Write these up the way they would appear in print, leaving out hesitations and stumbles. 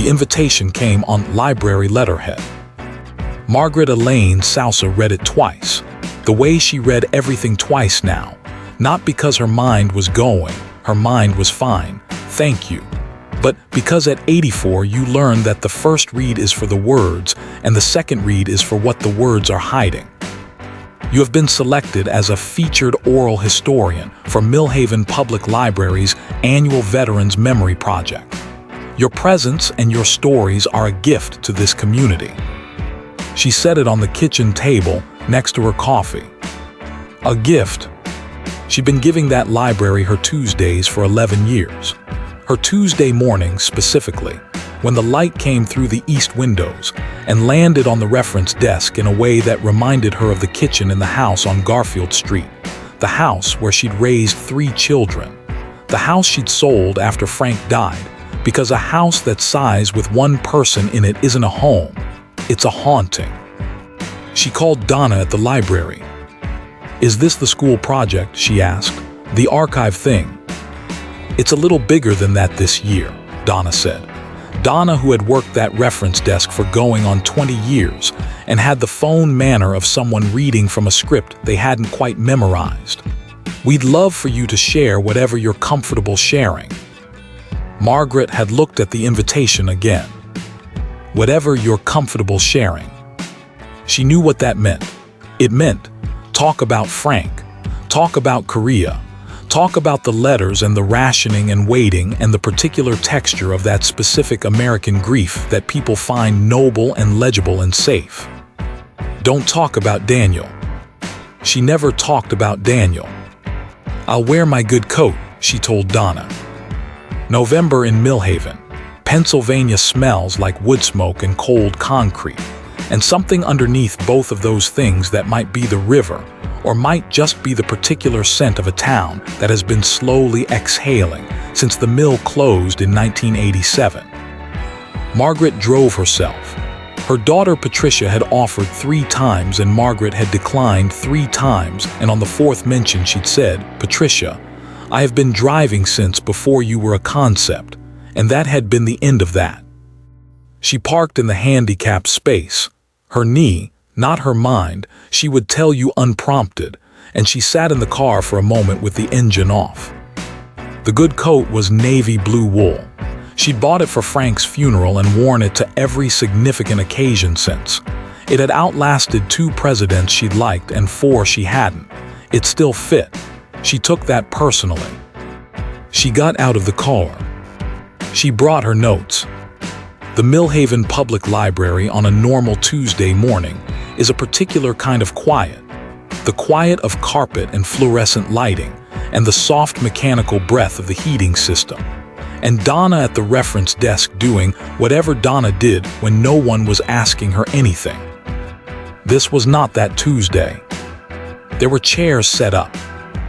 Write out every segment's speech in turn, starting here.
The invitation came on library letterhead. Margaret Elaine Sousa read it twice. The way she read everything twice now. Not because her mind was going, her mind was fine, thank you. But because at 84 you learn that the first read is for the words and the second read is for what the words are hiding. You have been selected as a featured oral historian for Millhaven Public Library's annual Veterans Memory Project. Your presence and your stories are a gift to this community. She set it on the kitchen table next to her coffee. A gift. She'd been giving that library her Tuesdays for 11 years. Her Tuesday mornings specifically, when the light came through the east windows and landed on the reference desk in a way that reminded her of the kitchen in the house on Garfield Street, the house where she'd raised 3 children, the house she'd sold after Frank died, because a house that size with one person in it isn't a home, it's a haunting. She called Donna at the library. "Is this the school project?" she asked. "The archive thing?" "It's a little bigger than that this year," Donna said. Donna, who had worked that reference desk for going on 20 years and had the phone manner of someone reading from a script they hadn't quite memorized. "We'd love for you to share whatever you're comfortable sharing." Margaret had looked at the invitation again. Whatever you're comfortable sharing. She knew what that meant. It meant talk about Frank, talk about Korea, talk about the letters and the rationing and waiting and the particular texture of that specific American grief that people find noble and legible and safe. Don't talk about Daniel. She never talked about Daniel. "I'll wear my good coat," she told Donna. November in Millhaven, Pennsylvania smells like wood smoke and cold concrete, and something underneath both of those things that might be the river, or might just be the particular scent of a town that has been slowly exhaling since the mill closed in 1987. Margaret drove herself. Her daughter Patricia had offered 3 times and Margaret had declined 3 times, and on the 4th mention she'd said, "Patricia, I have been driving since before you were a concept," and that had been the end of that. She parked in the handicapped space. Her knee, not her mind, she would tell you unprompted, and she sat in the car for a moment with the engine off. The good coat was navy blue wool. She'd bought it for Frank's funeral and worn it to every significant occasion since. It had outlasted 2 presidents she'd liked and 4 she hadn't. It still fit. She took that personally. She got out of the car. She brought her notes. The Millhaven Public Library on a normal Tuesday morning is a particular kind of quiet. The quiet of carpet and fluorescent lighting, and the soft mechanical breath of the heating system. And Donna at the reference desk doing whatever Donna did when no one was asking her anything. This was not that Tuesday. There were chairs set up.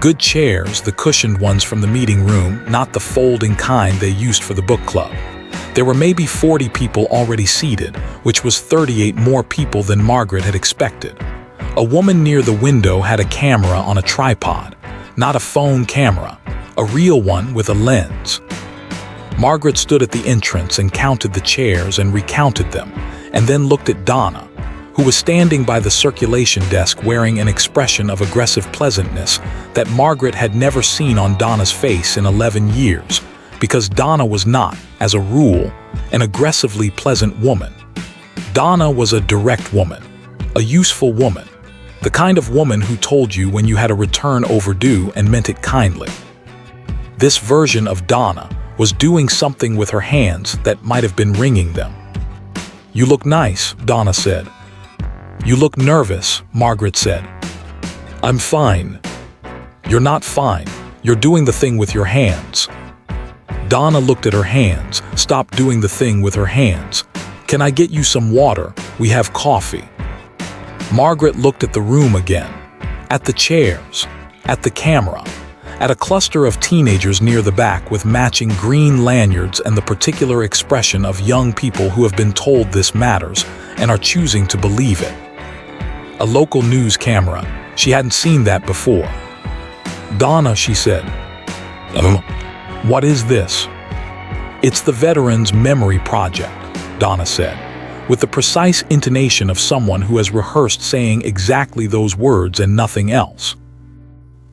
Good chairs, the cushioned ones from the meeting room, not the folding kind they used for the book club. There were maybe 40 people already seated, which was 38 more people than Margaret had expected. A woman near the window had a camera on a tripod, not a phone camera, a real one with a lens. Margaret stood at the entrance and counted the chairs and recounted them, and then looked at Donna, who was standing by the circulation desk wearing an expression of aggressive pleasantness that Margaret had never seen on Donna's face in 11 years, because Donna was not, as a rule, an aggressively pleasant woman. Donna was a direct woman, a useful woman, the kind of woman who told you when you had a return overdue and meant it kindly. This version of Donna was doing something with her hands that might have been wringing them. "You look nice," Donna said. "You look nervous," Margaret said. "I'm fine." "You're not fine. You're doing the thing with your hands." Donna looked at her hands, stopped doing the thing with her hands. "Can I get you some water? We have coffee." Margaret looked at the room again, at the chairs, at the camera, at a cluster of teenagers near the back with matching green lanyards and the particular expression of young people who have been told this matters and are choosing to believe it. A local news camera. She hadn't seen that before. "Donna," she said. "What is this?" "It's the Veterans Memory Project." Donna said, with the precise intonation of someone who has rehearsed saying exactly those words and nothing else.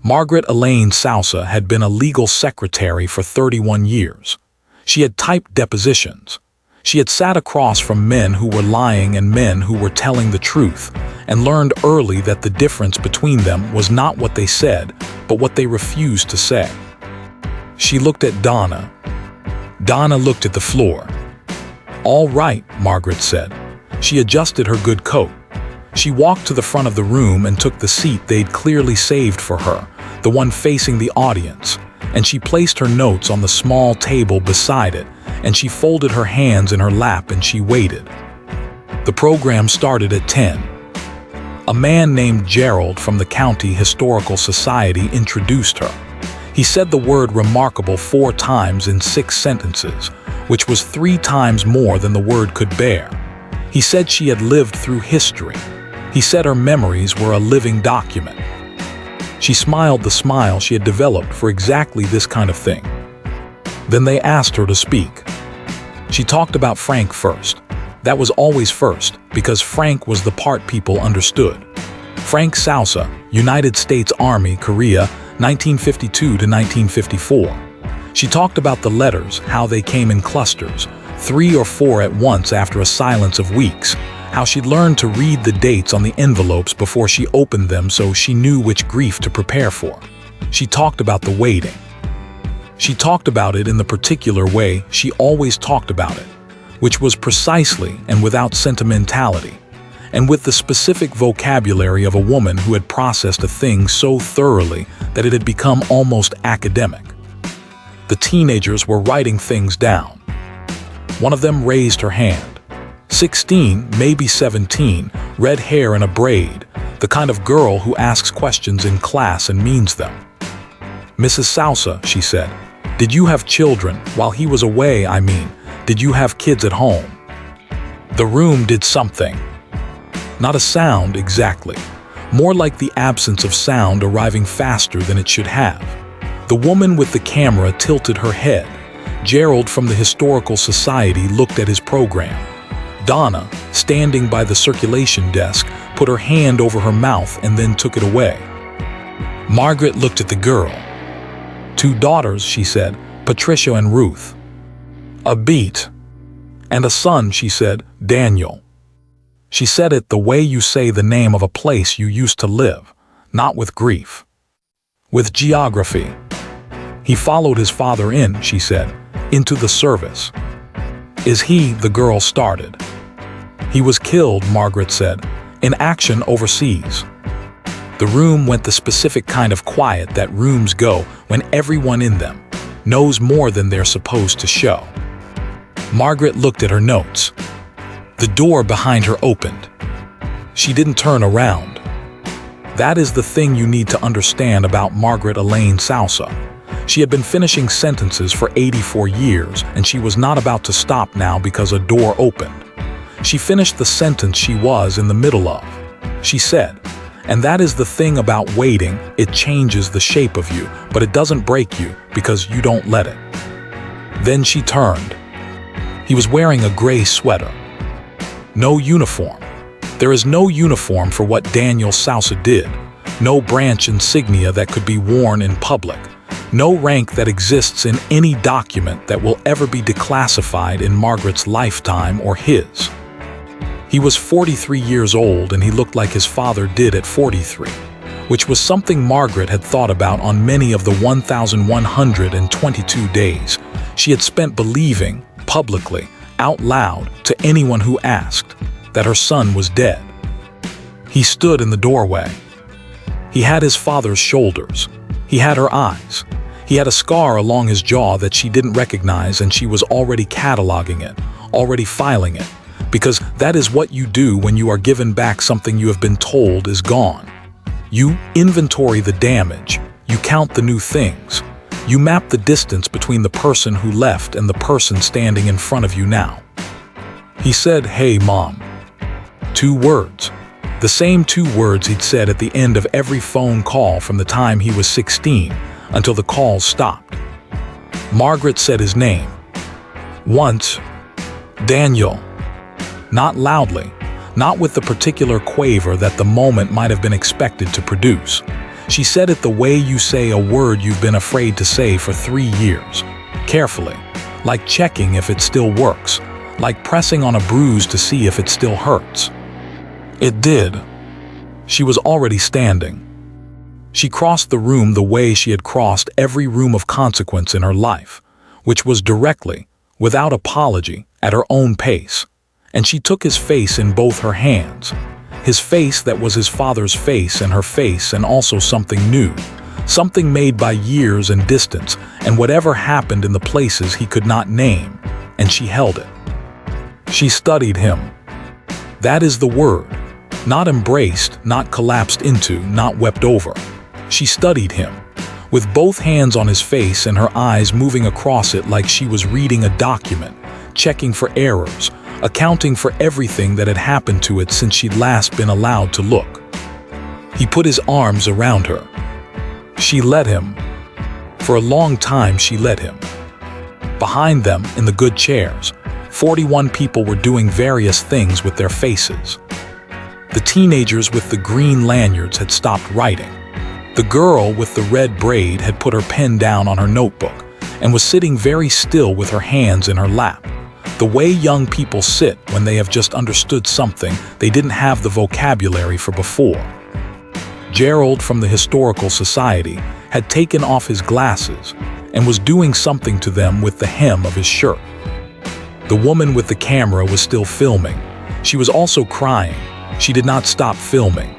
Margaret Elaine Sousa had been a legal secretary for 31 years. She had typed depositions. She had sat across from men who were lying and men who were telling the truth, and learned early that the difference between them was not what they said, but what they refused to say. She looked at Donna. Donna looked at the floor. "All right," Margaret said. She adjusted her good coat. She walked to the front of the room and took the seat they'd clearly saved for her, the one facing the audience, and she placed her notes on the small table beside it, and she folded her hands in her lap and she waited. The program started at 10. A man named Gerald from the County Historical Society introduced her. He said the word remarkable 4 times in 6 sentences, which was 3 times more than the word could bear. He said she had lived through history. He said her memories were a living document. She smiled the smile she had developed for exactly this kind of thing. Then they asked her to speak. She talked about Frank first. That was always first, because Frank was the part people understood. Frank Sousa, United States Army, Korea, 1952 to 1954. She talked about the letters, how they came in clusters, 3 or 4 at once after a silence of weeks, how she'd learned to read the dates on the envelopes before she opened them so she knew which grief to prepare for. She talked about the waiting. She talked about it in the particular way she always talked about it, which was precisely and without sentimentality, and with the specific vocabulary of a woman who had processed a thing so thoroughly that it had become almost academic. The teenagers were writing things down. One of them raised her hand. 16, maybe 17, red hair in a braid, the kind of girl who asks questions in class and means them. "Mrs. Sousa," she said, "did you have children while he was away? I mean, did you have kids at home?" The room did something. Not a sound exactly, more like the absence of sound arriving faster than it should have. The woman with the camera tilted her head. Gerald from the Historical Society looked at his program. Donna, standing by the circulation desk, put her hand over her mouth and then took it away. Margaret looked at the girl. "2 daughters," she said, "Patricia and Ruth." "A beat." "And a son," she said, "Daniel." She said it the way you say the name of a place you used to live, not with grief. With geography. "He followed his father in," she said, "into the service." "Is he?" the girl started. "He was killed," Margaret said, "in action overseas." The room went the specific kind of quiet that rooms go when everyone in them knows more than they're supposed to show. Margaret looked at her notes. The door behind her opened. She didn't turn around. That is the thing you need to understand about Margaret Elaine Sousa. She had been finishing sentences for 84 years, and she was not about to stop now because a door opened. She finished the sentence she was in the middle of. She said, "And that is the thing about waiting, it changes the shape of you, but it doesn't break you because you don't let it." Then she turned. He was wearing a gray sweater. No uniform. There is no uniform for what Daniel Sousa did. No branch insignia that could be worn in public. No rank that exists in any document that will ever be declassified in Margaret's lifetime or his. He was 43 years old and he looked like his father did at 43, which was something Margaret had thought about on many of the 1,122 days she had spent believing, publicly, out loud, to anyone who asked, that her son was dead. He stood in the doorway. He had his father's shoulders. He had her eyes. He had a scar along his jaw that she didn't recognize, and she was already cataloging it, already filing it, because that is what you do when you are given back something you have been told is gone. You inventory the damage. You count the new things. You map the distance between the person who left and the person standing in front of you now. He said, "Hey, Mom." 2 words. The same 2 words he'd said at the end of every phone call from the time he was 16 until the calls stopped. Margaret said his name. Once, "Daniel," Not loudly, not with the particular quaver that the moment might have been expected to produce. She said it the way you say a word you've been afraid to say for 3 years. Carefully, like checking if it still works, like pressing on a bruise to see if it still hurts. It did. She was already standing. She crossed the room the way she had crossed every room of consequence in her life, which was directly, without apology, at her own pace. And she took his face in both her hands. His face that was his father's face, and her face, and also something new, something made by years and distance, and whatever happened in the places he could not name, and she held it. She studied him. That is the word. Not embraced, not collapsed into, not wept over. She studied him, with both hands on his face and her eyes moving across it like she was reading a document, checking for errors, accounting for everything that had happened to it since she'd last been allowed to look. He put his arms around her. She let him. For a long time she let him. Behind them, in the good chairs, 41 people were doing various things with their faces. The teenagers with the green lanyards had stopped writing. The girl with the red braid had put her pen down on her notebook and was sitting very still with her hands in her lap. The way young people sit when they have just understood something they didn't have the vocabulary for before. Gerald from the Historical Society had taken off his glasses and was doing something to them with the hem of his shirt. The woman with the camera was still filming. She was also crying. She did not stop filming.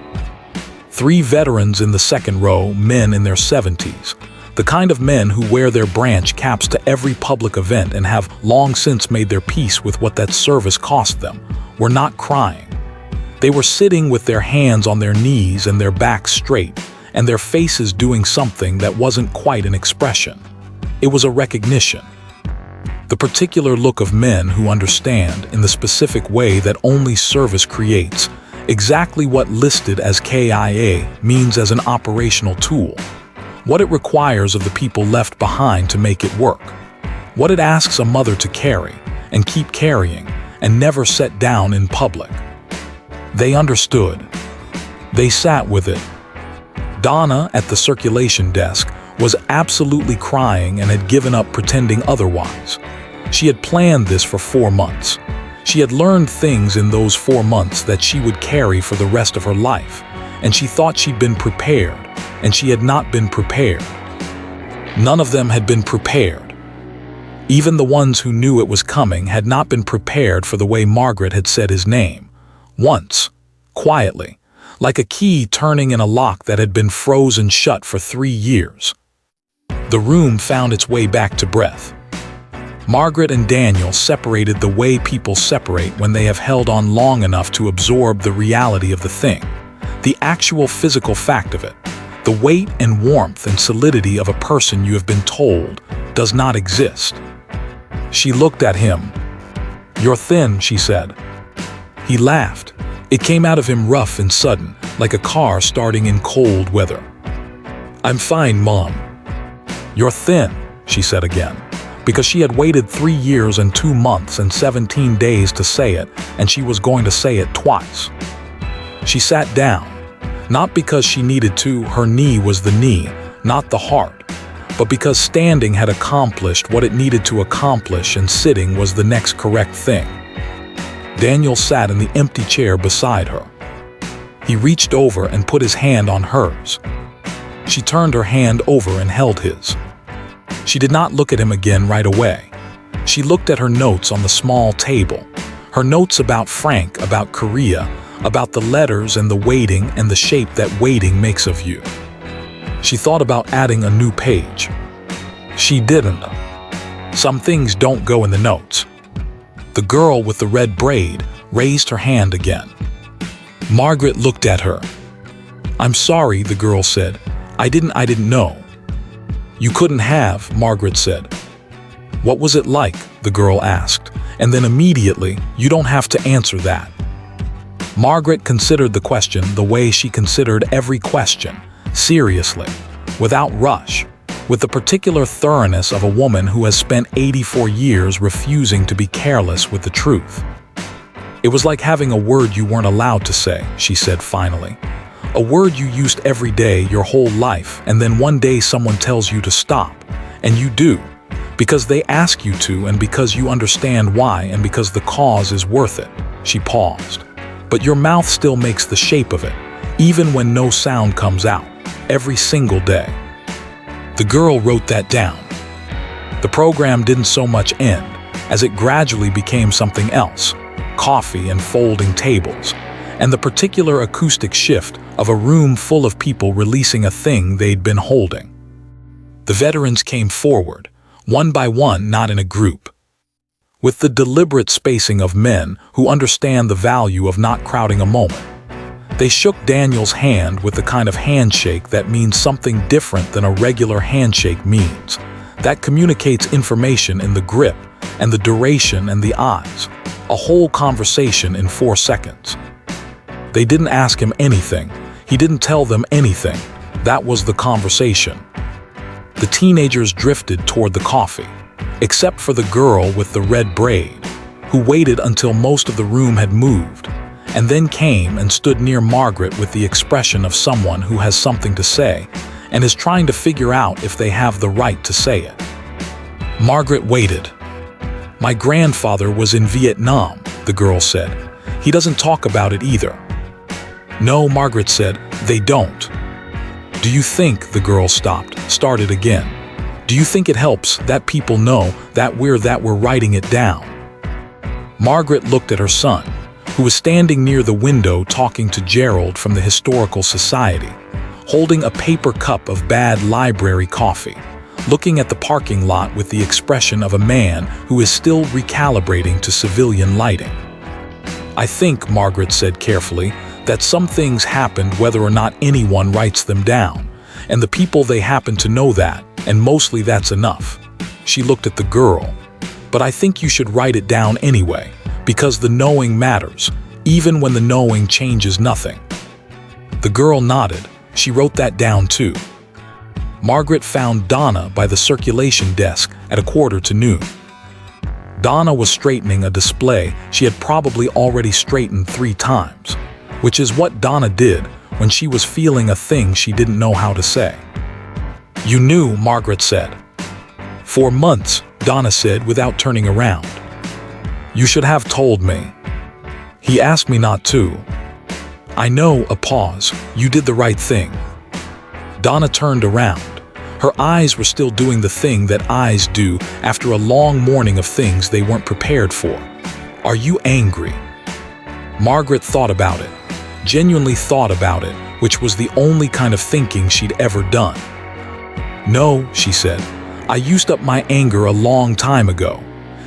3 veterans in the second row, men in their 70s, the kind of men who wear their branch caps to every public event and have long since made their peace with what that service cost them, were not crying. They were sitting with their hands on their knees and their backs straight, and their faces doing something that wasn't quite an expression. It was a recognition. The particular look of men who understand, in the specific way that only service creates, exactly what listed as KIA means as an operational tool. What it requires of the people left behind to make it work. What it asks a mother to carry, and keep carrying, and never set down in public. They understood. They sat with it. Donna, at the circulation desk, was absolutely crying and had given up pretending otherwise. She had planned this for 4 months. She had learned things in those 4 months that she would carry for the rest of her life, and she thought she'd been prepared, and she had not been prepared. None of them had been prepared. Even the ones who knew it was coming had not been prepared for the way Margaret had said his name. Once, quietly, like a key turning in a lock that had been frozen shut for 3 years. The room found its way back to breath. Margaret and Daniel separated the way people separate when they have held on long enough to absorb the reality of the thing, the actual physical fact of it. The weight and warmth and solidity of a person you have been told does not exist. She looked at him. "You're thin," she said. He laughed. It came out of him rough and sudden, like a car starting in cold weather. "I'm fine, Mom." "You're thin," she said again, because she had waited 3 years and 2 months and 17 days to say it, and she was going to say it twice. She sat down, not because she needed to, her knee was the knee, not the heart, but because standing had accomplished what it needed to accomplish and sitting was the next correct thing. Daniel sat in the empty chair beside her. He reached over and put his hand on hers. She turned her hand over and held his. She did not look at him again right away. She looked at her notes on the small table, her notes about Frank, about Korea, about the letters and the waiting and the shape that waiting makes of you. She thought about adding a new page. She didn't. Some things don't go in the notes. The girl with the red braid raised her hand again. Margaret looked at her. "I'm sorry," the girl said. I didn't know." "You couldn't have," Margaret said. "What was it like?" the girl asked, and then immediately, "You don't have to answer that." Margaret considered the question the way she considered every question, seriously, without rush, with the particular thoroughness of a woman who has spent 84 years refusing to be careless with the truth. It was like having a word you weren't allowed to say, she said finally. A word you used every day your whole life, and then one day someone tells you to stop. And you do. Because they ask you to, and because you understand why, and because the cause is worth it. She paused. But your mouth still makes the shape of it, even when no sound comes out, every single day. The girl wrote that down. The program didn't so much end, as it gradually became something else. Coffee and folding tables, and the particular acoustic shift of a room full of people releasing a thing they'd been holding. The veterans came forward, one by one, not in a group. With the deliberate spacing of men who understand the value of not crowding a moment. They shook Daniel's hand with the kind of handshake that means something different than a regular handshake means, that communicates information in the grip and the duration and the eyes, a whole conversation in 4 seconds. They didn't ask him anything. He didn't tell them anything. That was the conversation. The teenagers drifted toward the coffee, except for the girl with the red braid, who waited until most of the room had moved, and then came and stood near Margaret with the expression of someone who has something to say and is trying to figure out if they have the right to say it. Margaret waited. "My grandfather was in Vietnam," the girl said. "He doesn't talk about it either." "No," Margaret said, "they don't." "Do you think," the girl started again. "Do you think it helps that people know that we're writing it down?" Margaret looked at her son, who was standing near the window talking to Gerald from the Historical Society, holding a paper cup of bad library coffee, looking at the parking lot with the expression of a man who is still recalibrating to civilian lighting. "I think," Margaret said carefully, "that some things happened whether or not anyone writes them down, and the people they happen to know that, and mostly that's enough." She looked at the girl. "But I think you should write it down anyway, because the knowing matters, even when the knowing changes nothing." The girl nodded. She wrote that down too. Margaret found Donna by the circulation desk at 1:15. Donna was straightening a display she had probably already straightened 3 times, which is what Donna did when she was feeling a thing she didn't know how to say. "You knew," Margaret said. "For months," Donna said without turning around. "You should have told me." "He asked me not to." "I know," a pause. "You did the right thing." Donna turned around. Her eyes were still doing the thing that eyes do after a long morning of things they weren't prepared for. "Are you angry?" Margaret thought about it, genuinely thought about it, which was the only kind of thinking she'd ever done. "No," she said. "I used up my anger a long time ago."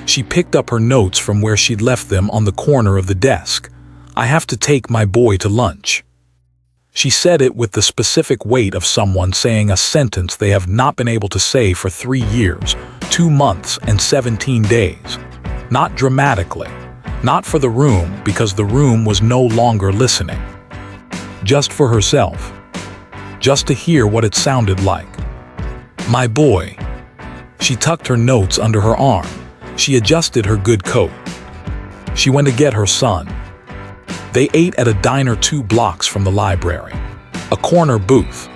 She picked up her notes from where she'd left them on the corner of the desk. "I have to take my boy to lunch." She said it with the specific weight of someone saying a sentence they have not been able to say for 3 years, 2 months, and 17 days. Not dramatically. Not for the room, because the room was no longer listening. Just for herself. Just to hear what it sounded like. "My boy." She tucked her notes under her arm. She adjusted her good coat. She went to get her son. They ate at a diner 2 blocks from the library. A corner booth.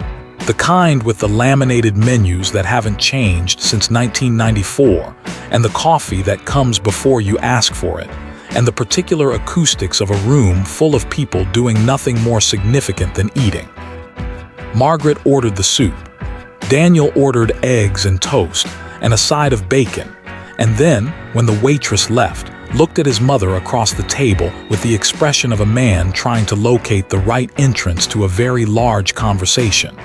The kind with the laminated menus that haven't changed since 1994, and the coffee that comes before you ask for it, and the particular acoustics of a room full of people doing nothing more significant than eating. Margaret ordered the soup. Daniel ordered eggs and toast, and a side of bacon, and then, when the waitress left, looked at his mother across the table with the expression of a man trying to locate the right entrance to a very large conversation.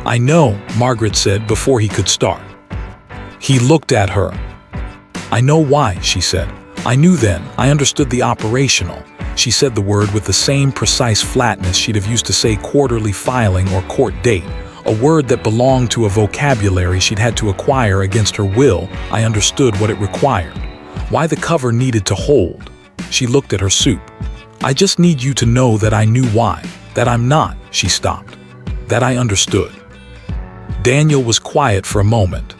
"I know," Margaret said before he could start. He looked at her. "I know why," she said. "I knew then, I understood the operational." She said the word with the same precise flatness she'd have used to say quarterly filing or court date, a word that belonged to a vocabulary she'd had to acquire against her will. "I understood what it required. Why the cover needed to hold." She looked at her soup. "I just need you to know that I knew why, that I'm not," she stopped, "that I understood." Daniel was quiet for a moment.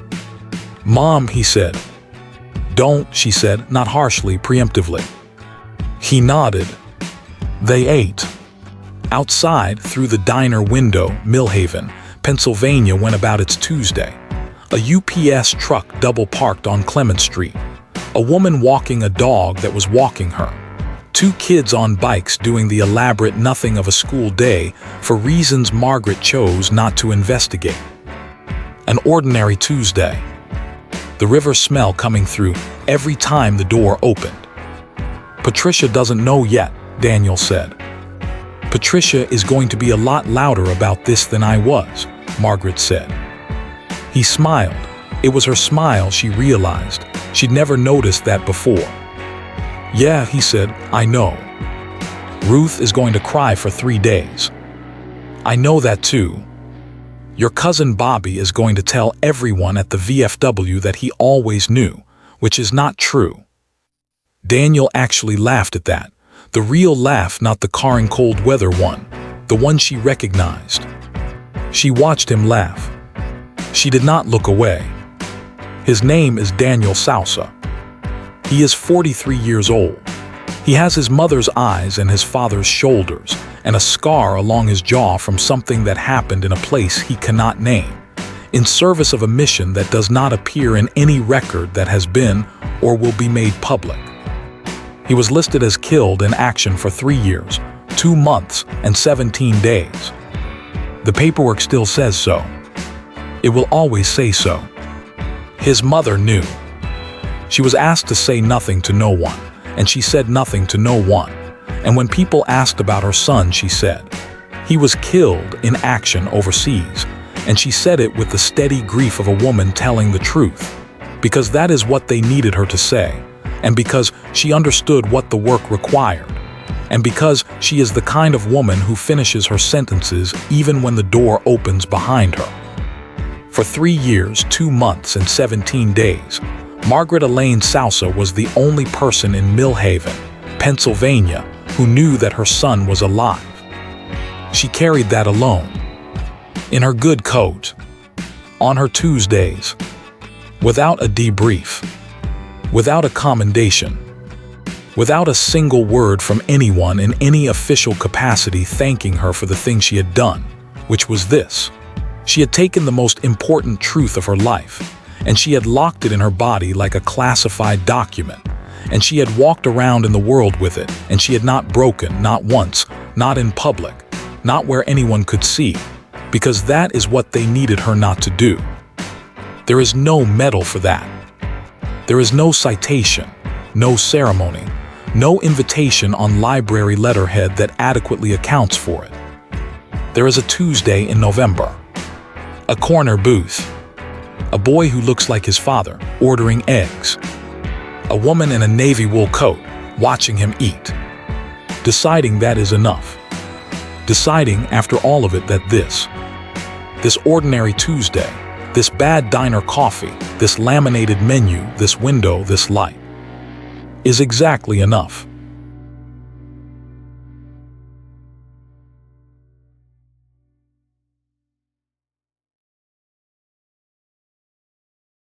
"Mom," he said. "Don't," she said, not harshly, preemptively. He nodded. They ate. Outside, through the diner window, Millhaven, Pennsylvania went about its Tuesday. A UPS truck double-parked on Clement Street. A woman walking a dog that was walking her. 2 kids on bikes doing the elaborate nothing of a school day for reasons Margaret chose not to investigate. An ordinary Tuesday. The river smell coming through every time the door opened. Patricia doesn't know yet, Daniel said. Patricia is going to be a lot louder about this than I was, Margaret said. He smiled. It was her smile, she realized. She'd never noticed that before. Yeah, he said, I know. Ruth is going to cry for 3 days. I know that too. Your cousin Bobby is going to tell everyone at the VFW that he always knew, which is not true. Daniel actually laughed at that. The real laugh, not the carring cold weather one, the one she recognized. She watched him laugh. She did not look away. His name is Daniel Sousa. He is 43 years old. He has his mother's eyes and his father's shoulders, and a scar along his jaw from something that happened in a place he cannot name, in service of a mission that does not appear in any record that has been or will be made public. He was listed as killed in action for 3 years, 2 months, and 17 days. The paperwork still says so. It will always say so. His mother knew. She was asked to say nothing to no one, and she said nothing to no one. And when people asked about her son, she said, he was killed in action overseas, and she said it with the steady grief of a woman telling the truth, because that is what they needed her to say, and because she understood what the work required, and because she is the kind of woman who finishes her sentences even when the door opens behind her. For 3 years, 2 months, and 17 days, Margaret Elaine Sousa was the only person in Millhaven, Pennsylvania, who knew that her son was alive. She carried that alone, in her good coat, on her Tuesdays, without a debrief, without a commendation, without a single word from anyone in any official capacity thanking her for the thing she had done, which was this. She had taken the most important truth of her life, and she had locked it in her body like a classified document, and she had walked around in the world with it, and she had not broken, not once, not in public, not where anyone could see, because that is what they needed her not to do. There is no medal for that. There is no citation, no ceremony, no invitation on library letterhead that adequately accounts for it. There is a Tuesday in November. A corner booth. A boy who looks like his father, ordering eggs. A woman in a navy wool coat, watching him eat. Deciding that is enough. Deciding, after all of it, that this ordinary Tuesday, this bad diner coffee, this laminated menu, this window, this light, is exactly enough.